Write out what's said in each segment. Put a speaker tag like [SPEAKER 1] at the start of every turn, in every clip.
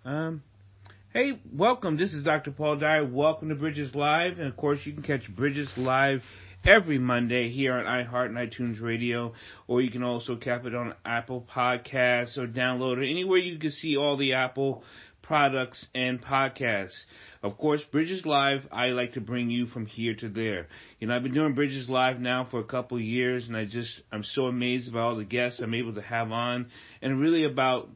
[SPEAKER 1] Um, hey, welcome. This is Dr. Paul Dyer. Welcome to Bridges Live. And of course, you can catch Bridges Live every Monday here on iHeart and iTunes Radio, or you can also catch it on Apple Podcasts or download it anywhere you can see all the Apple products and podcasts. Of course, Bridges Live, I like to bring you from here to there. You know, I've been doing Bridges Live now for a couple of years, and I'm so amazed about all the guests I'm able to have on, and really about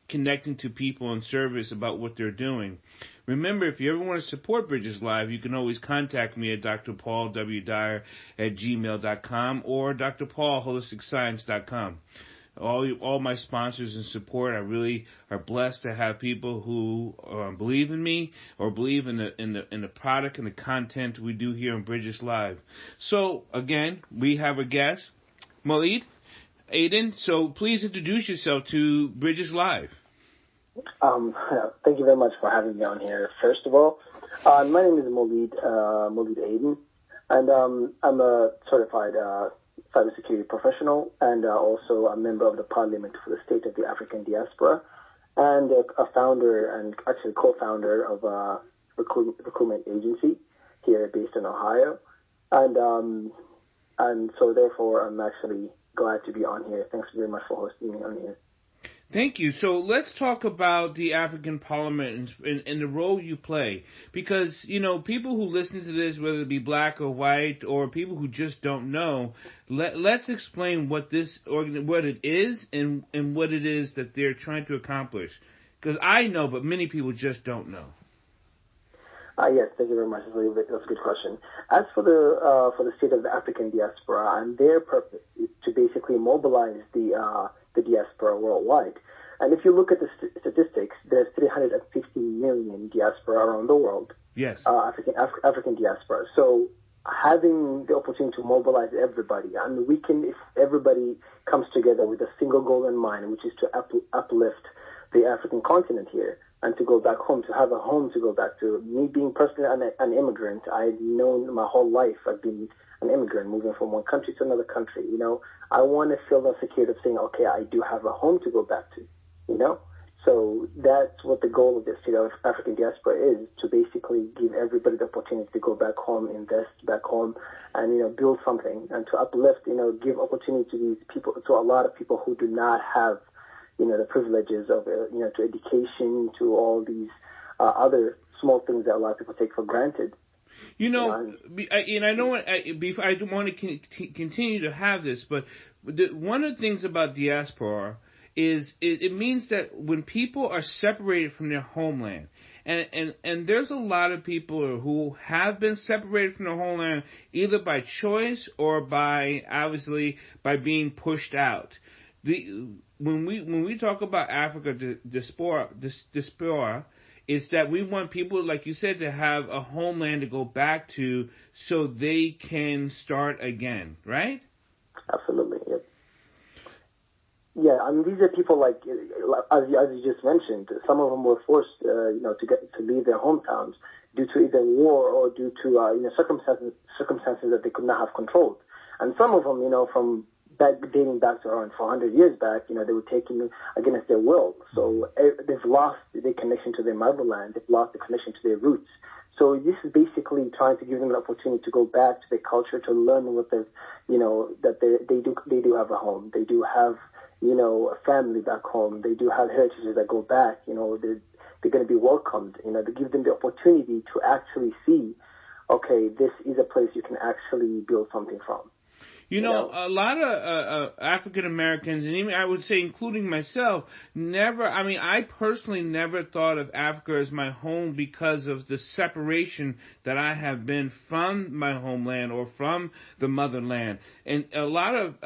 [SPEAKER 1] connecting to people in service about what they're doing. Remember, if you ever want to support Bridges Live, you can always contact me at Dr. Paul W Dyer at gmail.com or drpaulholisticscience.com. All my sponsors and support, I really are blessed to have people who believe in me or believe in the product and the content we do here on Bridges Live. So again, we have a guest, Mowlid Aden. So please introduce yourself to Bridges Live.
[SPEAKER 2] Thank you very much for having me on here. First of all, my name is Mowlid Aden, and I'm a certified cybersecurity professional and also a member of the Parliament for the State of the African Diaspora, and a founder and actually co-founder of a recruitment agency here based in Ohio, and so therefore I'm actually glad to be on here. Thanks very much for hosting me on here.
[SPEAKER 1] Thank you. So let's talk about the African Parliament and the role you play. Because, you know, people who listen to this, whether it be black or white, or people who just don't know, let's explain what what it is and what it is that they're trying to accomplish. Because I know, but many people just don't know.
[SPEAKER 2] Yes, thank you very much. That's a good question. As for the State of the African Diaspora, and their purpose is to basically mobilize the diaspora worldwide. And if you look at the statistics, there's 350 million diaspora around the world.
[SPEAKER 1] Yes.
[SPEAKER 2] African diaspora. So having the opportunity to mobilize everybody, and we can, if everybody comes together with a single goal in mind, which is to uplift the African continent here, and to go back home, to have a home to go back to. Me being personally an immigrant, I've known my whole life, I've been an immigrant moving from one country to another country, you know. I want to feel the security of saying, okay, I do have a home to go back to, you know. So that's what the goal of the State of African Diaspora is, to basically give everybody the opportunity to go back home, invest back home, and, you know, build something, and to uplift, you know, give opportunity to these people, to a lot of people who do not have, you know, the privileges of, you know, to education, to all these other small things that a lot of people take for granted.
[SPEAKER 1] You know, and I know I don't want to continue to have this, but one of the things about diaspora is it means that when people are separated from their homeland, and there's a lot of people who have been separated from their homeland either by choice or by being pushed out. When we talk about Africa diaspora, it's that we want people, like you said, to have a homeland to go back to so they can start again, right?
[SPEAKER 2] Absolutely. Yep. Yeah, I mean, these are people like as you just mentioned. Some of them were forced, you know, to leave their hometowns due to either war or due to you know, circumstances that they could not have controlled, and some of them, you know, from dating back to around 400 years back, you know, they were taken against their will. So they've lost their connection to their motherland. They've lost the connection to their roots. So this is basically trying to give them an opportunity to go back to their culture, to learn what they, you know, that they do have a home. They do have, you know, a family back home. They do have heritages that go back. You know, they're going to be welcomed. You know, to give them the opportunity to actually see, okay, this is a place you can actually build something from.
[SPEAKER 1] You know, a lot of African Americans, and even I would say including myself, I personally never thought of Africa as my home because of the separation that I have been from my homeland or from the motherland. And a lot of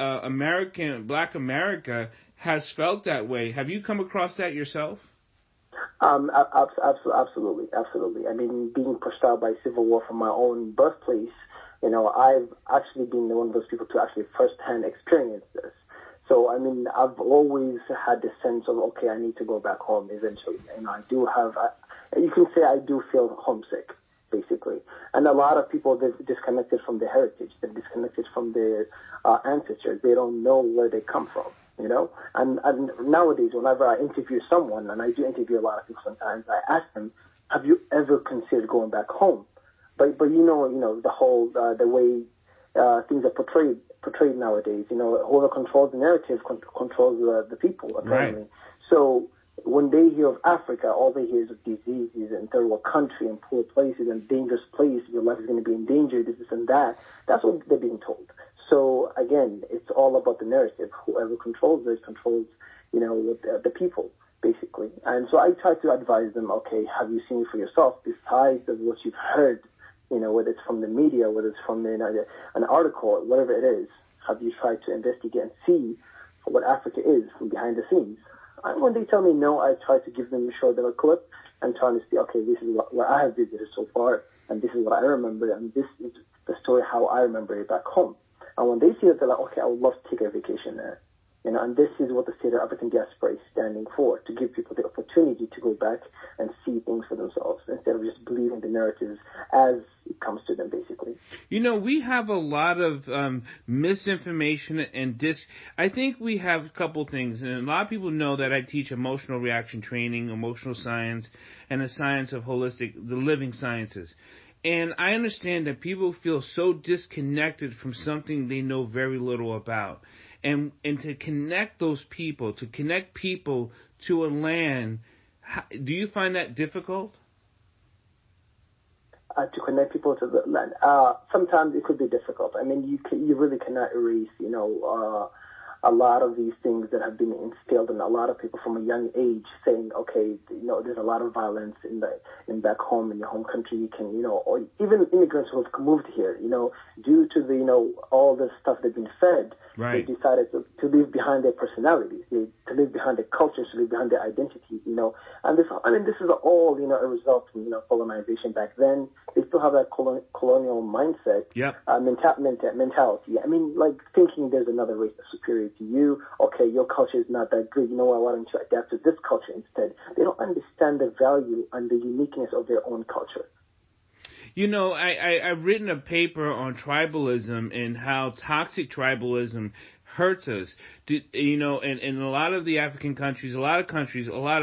[SPEAKER 1] Black America has felt that way. Have you come across that yourself?
[SPEAKER 2] Absolutely. I mean, being pushed out by civil war from my own birthplace, you know, I've actually been one of those people to actually firsthand experience this. So, I mean, I've always had the sense of, okay, I need to go back home eventually. And I do have, you can say I do feel homesick, basically. And a lot of people, they've disconnected from their heritage. They've disconnected from their ancestors. They don't know where they come from. And nowadays, whenever I interview someone, and I do interview a lot of people sometimes, I ask them, have you ever considered going back home? But the whole, the way things are portrayed nowadays, whoever controls the narrative controls the people, apparently.
[SPEAKER 1] Right.
[SPEAKER 2] So when they hear of Africa, all they hear is of diseases and third world country and poor places and dangerous places, your life is going to be in danger, this and that. That's what they're being told. So again, it's all about the narrative. Whoever controls it controls, the people, basically. And so I try to advise them, okay, have you seen it for yourself besides of what you've heard, whether it's from the media, whether it's from an article, whatever it is, have you tried to investigate and see what Africa is from behind the scenes? And when they tell me no, I try to show them a clip and try to see, okay, this is what I have visited so far, and this is what I remember, and this is the story how I remember it back home. And when they see it, they're like, okay, I would love to take a vacation there. And this is what the state of African Diaspora is standing for, to give people the opportunity to go back and see things for themselves instead of just believing the narratives as it comes to them, basically.
[SPEAKER 1] We have a lot of misinformation and I think we have a couple things, and a lot of people know that I teach emotional reaction training, emotional science, and the science of the living sciences. And I understand that people feel so disconnected from something they know very little about. And to connect those people, to connect people to a land, do you find that difficult?
[SPEAKER 2] To connect people to the land. Sometimes it could be difficult. I mean, you really cannot erase, a lot of these things that have been instilled in a lot of people from a young age, saying, okay, there's a lot of violence in back home, in your home country. You can, or even immigrants who have moved here, due to the, all the stuff they've been fed,
[SPEAKER 1] right.
[SPEAKER 2] They decided to leave behind their personalities, to leave behind their cultures, to leave behind their identities, And this is all, a result from, colonization back then. They still have that colonial mindset,
[SPEAKER 1] yep.
[SPEAKER 2] Mentality. I mean, like thinking there's another race that's superior to you. Okay, your culture is not that good. Why don't you adapt to this culture instead? They don't understand the value and the uniqueness of their own culture.
[SPEAKER 1] I've written a paper on tribalism and how toxic tribalism hurts us. In a lot of the African countries, a lot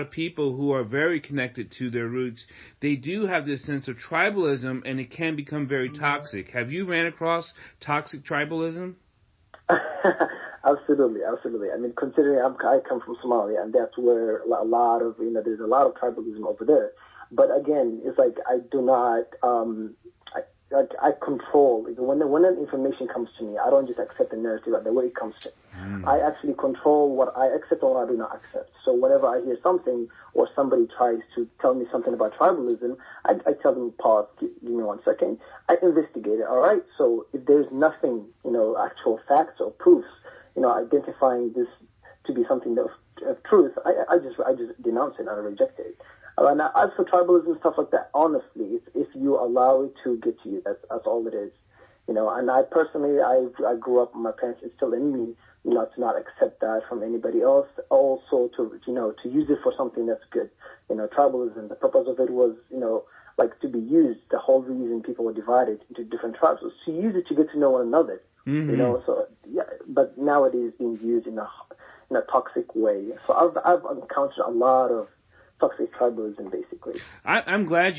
[SPEAKER 1] of people who are very connected to their roots, they do have this sense of tribalism, and it can become very toxic. Have you ran across toxic tribalism?
[SPEAKER 2] Absolutely. I mean, considering I come from Somalia, and that's where a lot of, there's a lot of tribalism over there. But again, it's like I do not, I control. When an information comes to me, I don't just accept the narrative the way it comes to me. I actually control what I accept and what I do not accept. So whenever I hear something or somebody tries to tell me something about tribalism, I tell them, pause, give me 1 second. I investigate it, all right? So if there's nothing, actual facts or proofs, identifying this to be something of truth, I just denounce it and I reject it. And as for tribalism and stuff like that, honestly, if you allow it to get to you, that's all it is. And I personally, I grew up, my parents instilled in me, to not accept that from anybody else. Also to use it for something that's good. Tribalism, the purpose of it was, to be used. The whole reason people were divided into different tribes was to use it to get to know one another.
[SPEAKER 1] Mm-hmm.
[SPEAKER 2] So yeah, but nowadays it's being used in a toxic way. So I've encountered a lot of toxic tribalism, basically.
[SPEAKER 1] I'm glad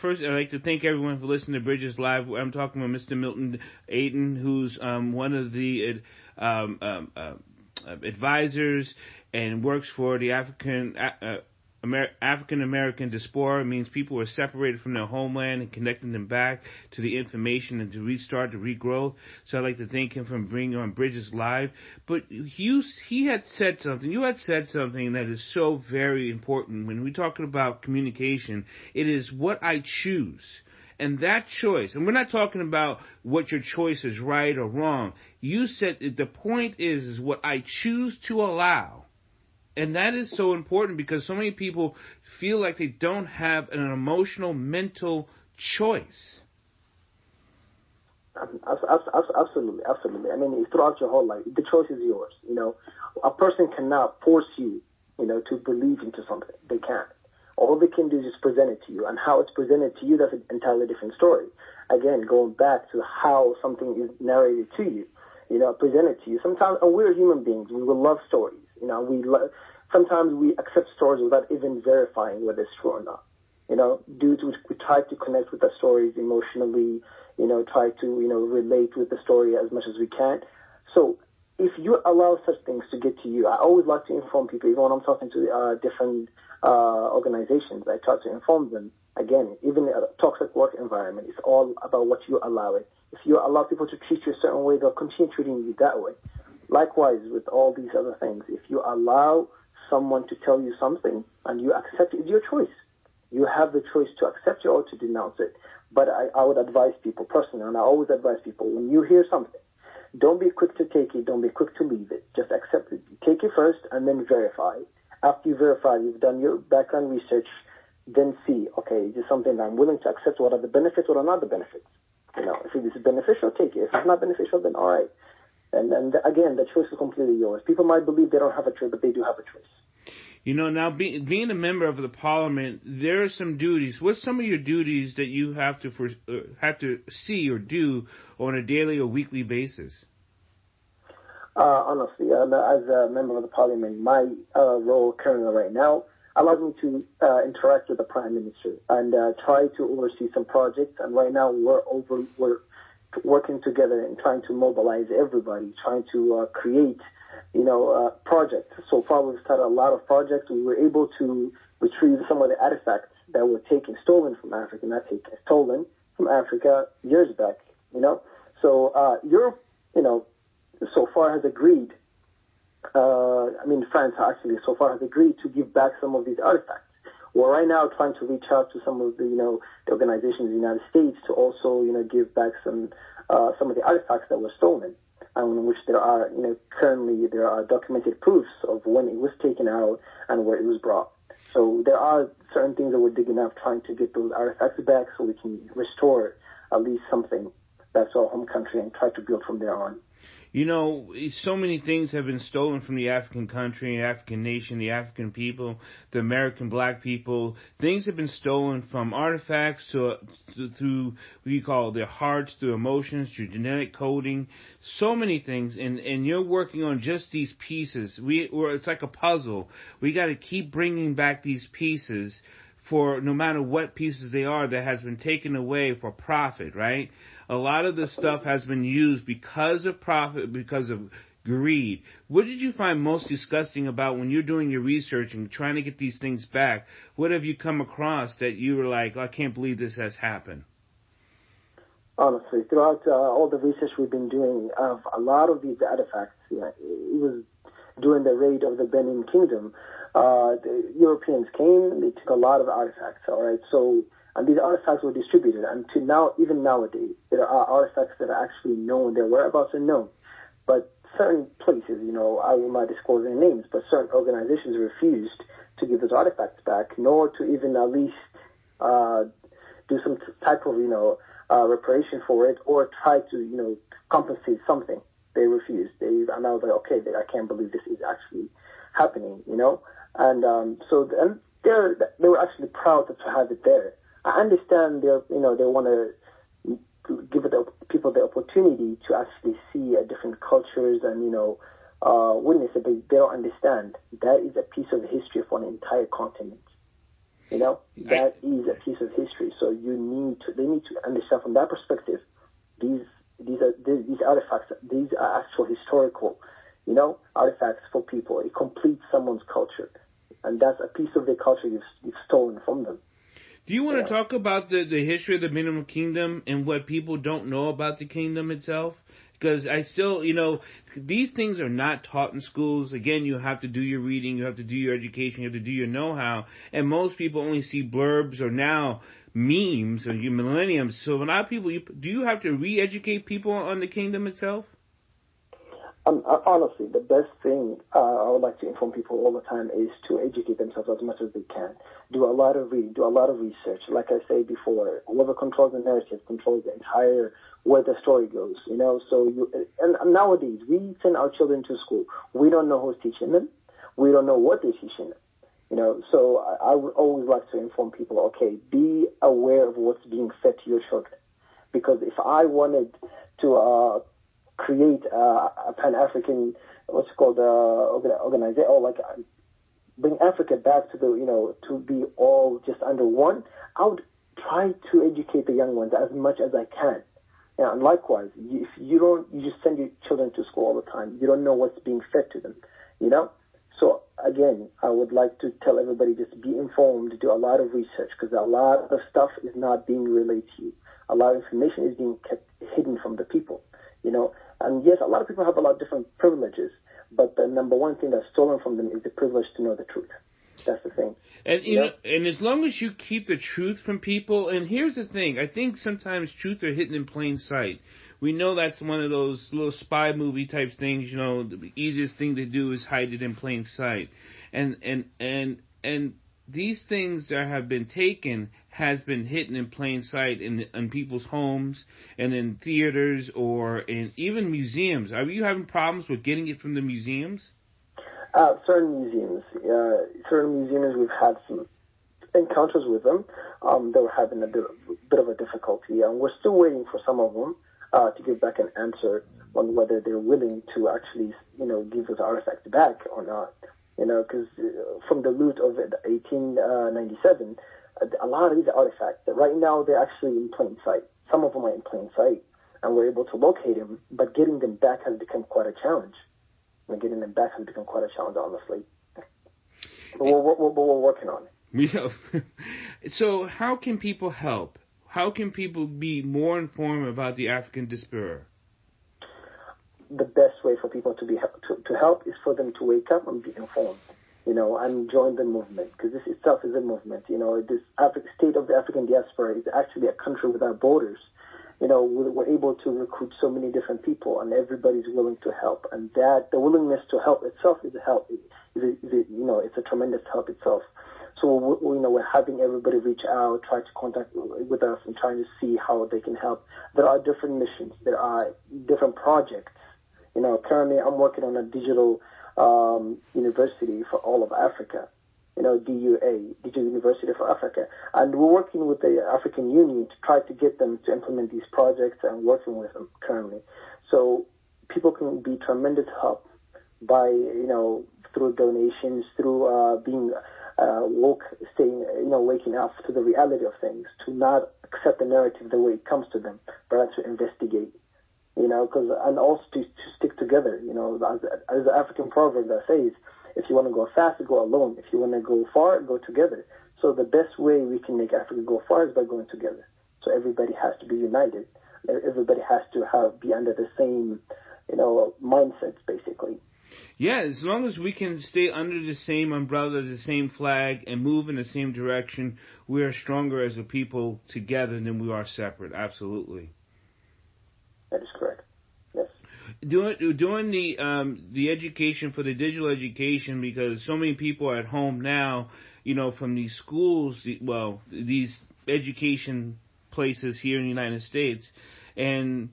[SPEAKER 1] first I'd like to thank everyone for listening to Bridges Live. I'm talking with Mr. Mowlid Aden, who's one of the advisors and works for the African American Diaspora. It means people are separated from their homeland and connecting them back to the information and to restart, to regrow. So I'd like to thank him for bringing on Bridges Live. But you had said something that is so very important. When we're talking about communication, it is what I choose. And that choice, and we're not talking about what your choice is right or wrong. You said the point is what I choose to allow. And that is so important because so many people feel like they don't have an emotional, mental choice.
[SPEAKER 2] Absolutely. I mean, throughout your whole life, the choice is yours. A person cannot force you, to believe into something. They can't. All they can do is just present it to you. And how it's presented to you, that's an entirely different story. Again, going back to how something is narrated to you. present it to you. Sometimes, and we're human beings. We will love stories. Sometimes we accept stories without even verifying whether it's true or not. Due to we try to connect with the stories emotionally, try to, relate with the story as much as we can. So if you allow such things to get to you, I always like to inform people, even when I'm talking to different organizations, I try to inform them. Again, even in a toxic work environment, it's all about what you allow it. If you allow people to treat you a certain way, they'll continue treating you that way. Likewise, with all these other things, if you allow someone to tell you something and you accept it, it's your choice. You have the choice to accept it or to denounce it. But I would advise people personally, and I always advise people, when you hear something, don't be quick to take it, don't be quick to leave it. Just accept it. Take it first and then verify. After you verify, you've done your background research, then see, okay, is this something that I'm willing to accept? What are the benefits? What are not the benefits? If it is beneficial, take it. If it's not beneficial, then all right. And again, the choice is completely yours. People might believe they don't have a choice, but they do have a choice.
[SPEAKER 1] Now being a member of the Parliament, there are some duties. What's some of your duties that you have to see or do on a daily or weekly basis?
[SPEAKER 2] Honestly, as a member of the Parliament, my role currently right now allows me to interact with the Prime Minister and try to oversee some projects. And right now we're working together and trying to mobilize everybody, trying to create projects. So far, we've started a lot of projects. We were able to retrieve some of the artifacts that were stolen from Africa, stolen from Africa years back, So Europe, so far has agreed, France actually so far has agreed to give back some of these artifacts. We're right now trying to reach out to some of the, the organizations in the United States to also, give back some of the artifacts that were stolen. In which currently there are documented proofs of when it was taken out and where it was brought. So there are certain things that we're digging up, trying to get those artifacts back so we can restore at least something that's our home country and try to build from there on.
[SPEAKER 1] So many things have been stolen from the African country, the African nation, the African people, the American black people. Things have been stolen from artifacts through what you call their hearts, through emotions, through genetic coding. So many things, and you're working on just these pieces. It's like a puzzle. We got to keep bringing back these pieces for no matter what pieces they are that has been taken away for profit, right? A lot of this stuff has been used because of profit, because of greed. What did you find most disgusting about when you're doing your research and trying to get these things back? What have you come across that you were like, I can't believe this has happened?
[SPEAKER 2] Honestly, throughout all the research we've been doing of a lot of these artifacts, it was during the raid of the Benin Kingdom. The Europeans came and they took a lot of artifacts, all right? So, and these artifacts were distributed. And to now, even nowadays, there are artifacts that are actually known, their whereabouts are known. But certain places, I will not disclose their names, but certain organizations refused to give those artifacts back, nor to even at least do some type of, reparation for it or try to, compensate something. They refused. And I was like, okay, I can't believe this is actually happening, And so they were actually proud to have it there. I understand they want to give people the opportunity to actually see different cultures and, witness it, but they don't understand. That is a piece of history for an entire continent. That is a piece of history. So they need to understand from that perspective. These artifacts, these are actual historical, artifacts for people. It completes someone's culture, and that's a piece of their culture you've stolen from them.
[SPEAKER 1] Do you want to talk about the history of the Benin Kingdom and what people don't know about the kingdom itself? Because I still, these things are not taught in schools. Again, you have to do your reading, you have to do your education, you have to do your know-how. And most people only see blurbs or now memes or your millenniums. So a lot of people, do you have to re-educate people on the kingdom itself?
[SPEAKER 2] Honestly, the best thing I would like to inform people all the time is to educate themselves as much as they can. Do a lot of reading, do a lot of research. Like I said before, whoever controls the narrative controls the entire where the story goes. So and nowadays we send our children to school. We don't know who's teaching them. We don't know what they're teaching them. So I would always like to inform people, okay, be aware of what's being fed to your children. Because if I wanted to create a Pan-African, organization, or bring Africa back to to be all just under one, I would try to educate the young ones as much as I can. And likewise, if you just send your children to school all the time. You don't know what's being fed to them, So again, I would like to tell everybody, just be informed, do a lot of research, because a lot of stuff is not being relayed to you. A lot of information is being kept hidden from the people, And yes, a lot of people have a lot of different privileges, but the number one thing that's stolen from them is the privilege to know the truth. That's the thing.
[SPEAKER 1] And and as long as you keep the truth from people, and here's the thing, I think sometimes truth are hidden in plain sight. We know that's one of those little spy movie type things, the easiest thing to do is hide it in plain sight. And these things that have been taken has been hidden in plain sight in people's homes and in theaters or in even museums. Are you having problems with getting it from the museums?
[SPEAKER 2] Certain museums, we've had some encounters with them. They were having a bit of a difficulty, and we're still waiting for some of them to give back an answer on whether they're willing to actually, give those artifacts back or not. Because from the loot of 1897, a lot of these artifacts, right now, they're actually in plain sight. Some of them are in plain sight, and we're able to locate them, but getting them back has become quite a challenge. Getting them back has become quite a challenge, honestly. But we're working on it.
[SPEAKER 1] So how can people help? How can people be more informed about the African Diaspora?
[SPEAKER 2] The best way for people to help is for them to wake up and be informed, and join the movement, because this itself is a movement. This state of the African diaspora is actually a country without borders. We're able to recruit so many different people, and everybody's willing to help. And that the willingness to help itself is a help. It's a tremendous help itself. So we're having everybody reach out, try to contact with us, and trying to see how they can help. There are different missions. There are different projects. Currently I'm working on a digital university for all of Africa. DUA, Digital University for Africa. And we're working with the African Union to try to get them to implement these projects and working with them currently. So people can be tremendous help by, through donations, through being waking up to the reality of things, to not accept the narrative the way it comes to them, but to investigate. And also to stick together, as the African proverb that says, if you want to go fast, go alone. If you want to go far, go together. So the best way we can make Africa go far is by going together. So everybody has to be united. Everybody has to be under the same, mindsets, basically.
[SPEAKER 1] Yeah, as long as we can stay under the same umbrella, the same flag, and move in the same direction, we are stronger as a people together than we are separate. Absolutely.
[SPEAKER 2] That is correct. Yes.
[SPEAKER 1] Doing the education for the digital education, because so many people are at home now, from these schools, these education places here in the United States, and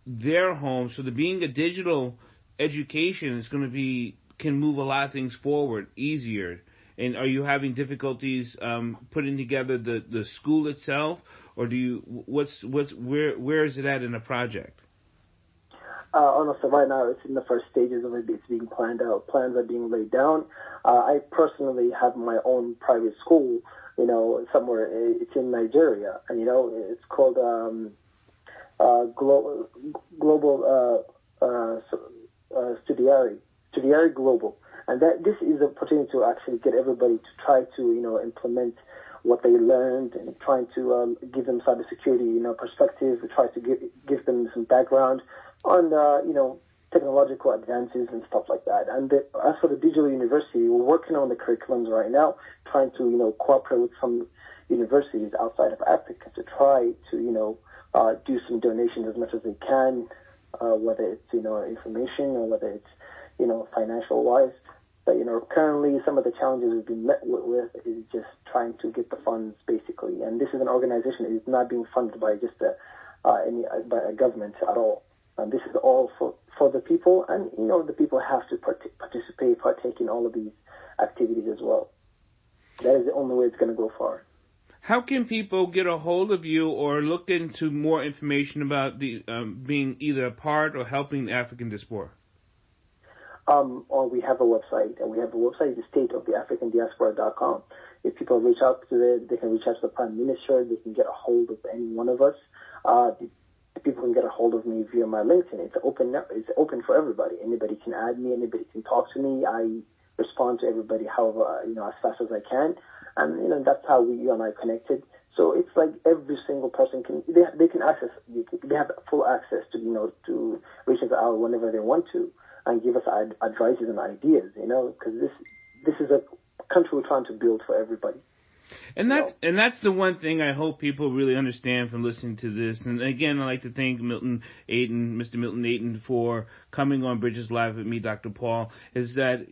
[SPEAKER 1] their homes. So being a digital education is can move a lot of things forward easier. And are you having difficulties putting together the school itself, or where is it at in the project?
[SPEAKER 2] Honestly, right now it's in the first stages of it. It's being planned out. Plans are being laid down. I personally have my own private school, somewhere. It's in Nigeria, and it's called Global Studiari Global, and this is an opportunity to actually get everybody to try to implement what they learned, and trying to give them cybersecurity perspective. We try to give them some background on technological advances and stuff like that. And as for the digital university, we're working on the curriculums right now, trying to cooperate with some universities outside of Africa to try to do some donations as much as they can, whether it's information or whether it's financial wise. But currently some of the challenges we've been met with is just trying to get the funds, basically. And this is an organization that is not being funded by just by a government at all. And this is all for the people, and the people have to partake in all of these activities as well. That is the only way it's going to go far.
[SPEAKER 1] How can people get a hold of you or look into more information about the being either a part or helping the African Diaspora?
[SPEAKER 2] Or we have a website, and we have a website, the stateoftheafricandiaspora.com. If people reach out to it, they can reach out to the Prime Minister. They can get a hold of any one of us. People can get a hold of me via my LinkedIn. It's open. It's open for everybody. Anybody can add me. Anybody can talk to me. I respond to everybody, however, as fast as I can. And that's how you and I connected. So it's like every single person they can access. They have full access to to reach out whenever they want to and give us advices and ideas. Because this is a country we're trying to build for everybody.
[SPEAKER 1] And that's the one thing I hope people really understand from listening to this. And again, I'd like to thank Mr. Milton Aden, for coming on Bridges Live with me, Dr. Paul. Is that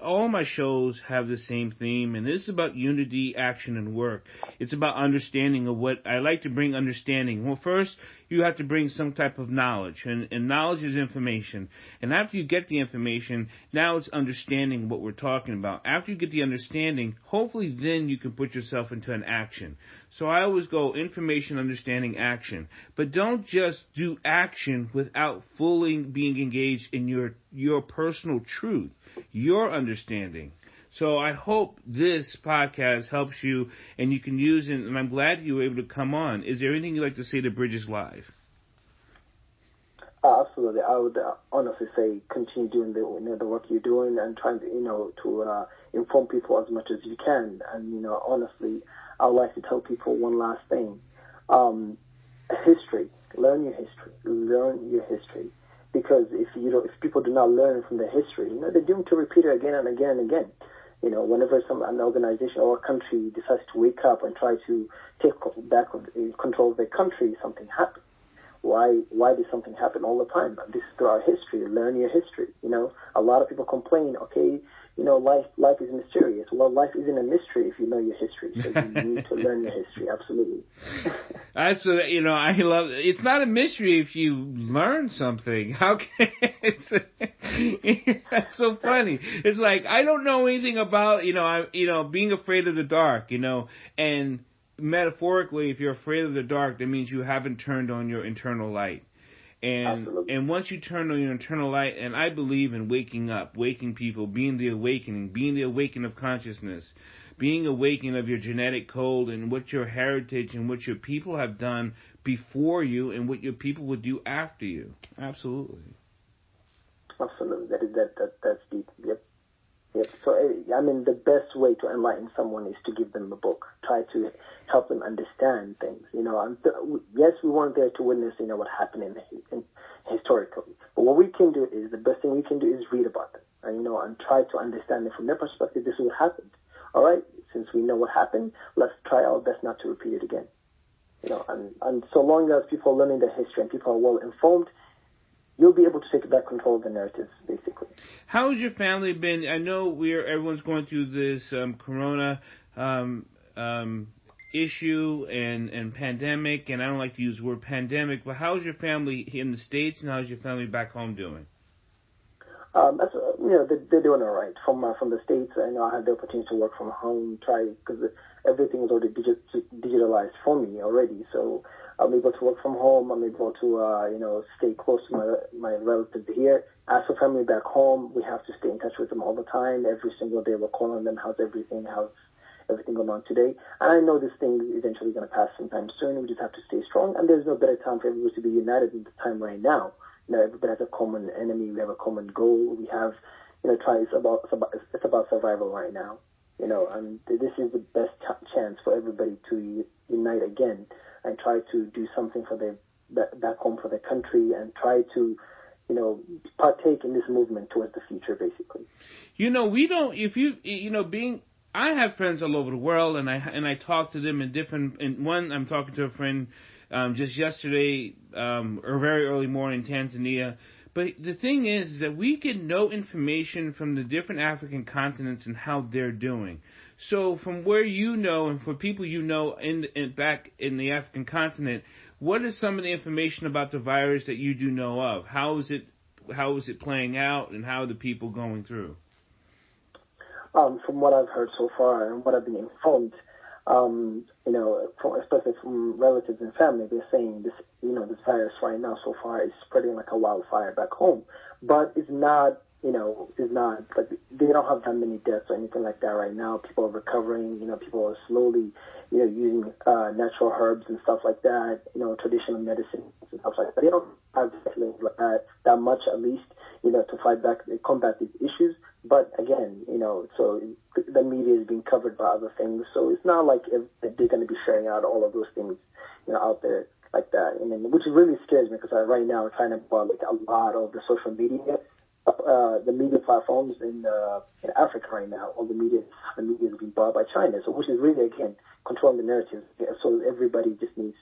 [SPEAKER 1] all my shows have the same theme, and this is about unity, action, and work. It's about understanding of what I like to bring understanding. Well, first, you have to bring some type of knowledge, and knowledge is information. And after you get the information, now it's understanding what we're talking about. After you get the understanding, hopefully then you can put yourself into an action. So I always go information, understanding, action. But don't just do action without fully being engaged in your personal truth, your understanding. So I hope this podcast helps you and you can use it, and I'm glad you were able to come on. Is there anything you'd like to say to Bridges Live?
[SPEAKER 2] Absolutely. I would honestly say continue doing the work you're doing and trying to, to inform people as much as you can. And, honestly, I would like to tell people one last thing. History. Learn your history. Learn your history. Because if people do not learn from the history, they're doomed to repeat it again and again and again. Whenever an organization or a country decides to wake up and try to take back control of their country, something happens. Why does something happen all the time? This is through our history. Learn your history. A lot of people complain, okay, life is mysterious. Well, life isn't a mystery if you know your history. So you need to learn your history. Absolutely.
[SPEAKER 1] That's I love it. It's not a mystery if you learn something. How can that's so funny. It's like I don't know anything about being afraid of the dark. And metaphorically, if you're afraid of the dark, that means you haven't turned on your internal light. And once you turn on your internal light, and I believe in waking up, waking people, being the awakening of consciousness, being awakened of your genetic code and what your heritage and what your people have done before you and what your people would do after you. Absolutely. That's deep. Yep. So, the best way to enlighten someone is to give them a book. Try to help them understand things. Yes, we weren't there to witness, what happened historically. But what we can do is, the best thing we can do is read about them. And try to understand it from their perspective. This is what happened. All right? Since we know what happened, let's try our best not to repeat it again. And so long as people are learning their history and people are well informed, you'll be able to take back control of the narratives, basically. How's your family been? I know everyone's going through this corona issue and pandemic, and I don't like to use the word pandemic, but how's your family in the States and how's your family back home doing? They're doing all right. From the States, I had the opportunity to work from home, because everything was already digitalized for me already, so I'm able to work from home. I'm able to, stay close to my relatives here. As for family back home, we have to stay in touch with them all the time. Every single day we're calling them, how's everything going on today. And I know this thing is eventually going to pass sometime soon. We just have to stay strong. And there's no better time for everybody to be united than the time right now. Everybody has a common enemy. We have a common goal. We have, it's about survival right now. And this is the best chance for everybody to unite again and try to do something for back home for their country and try to, partake in this movement towards the future, basically. We don't, I have friends all over the world and I talk to them I'm talking to a friend, just yesterday, or very early morning in Tanzania. But the thing is that we get no information from the different African continents and how they're doing. So from where and for people back in the African continent, what is some of the information about the virus that you do know of? How is it playing out, and how are the people going through?
[SPEAKER 2] From what I've heard so far and what I've been informed, especially from relatives and family, they're saying this, this virus right now so far is spreading like a wildfire back home. But it's not, like they don't have that many deaths or anything like that right now. People are recovering, people are slowly, using natural herbs and stuff like that, traditional medicine and stuff like that. They don't have things like that much, at least, to fight back, combat these issues. But again, so the media is being covered by other things. So it's not like they're going to be sharing out all of those things, out there like that. And then, which really scares me because right now I'm trying to buy like a lot of the social media, the media platforms in Africa right now. All the media is being bought by China. So which is really, again, controlling the narrative. So everybody just needs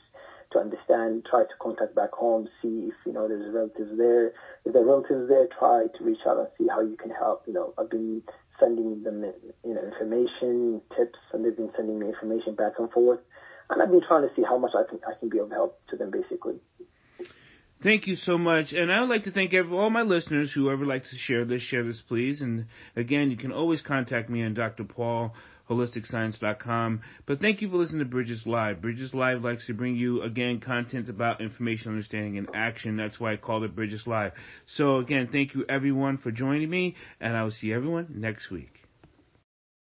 [SPEAKER 2] to understand, try to contact back home, see if, there's relatives there. If there are relatives there, try to reach out and see how you can help. I've been sending them, information, tips, and they've been sending me information back and forth. And I've been trying to see how much I can be of help to them, basically.
[SPEAKER 1] Thank you so much. And I would like to thank all my listeners, whoever likes to share this, please. And again, you can always contact me on Dr. Paul, holisticscience.com. But thank you for listening to Bridges Live. Bridges Live likes to bring you, again, content about information, understanding, and action. That's why I call it Bridges Live. So, again, thank you, everyone, for joining me, and I will see everyone next week.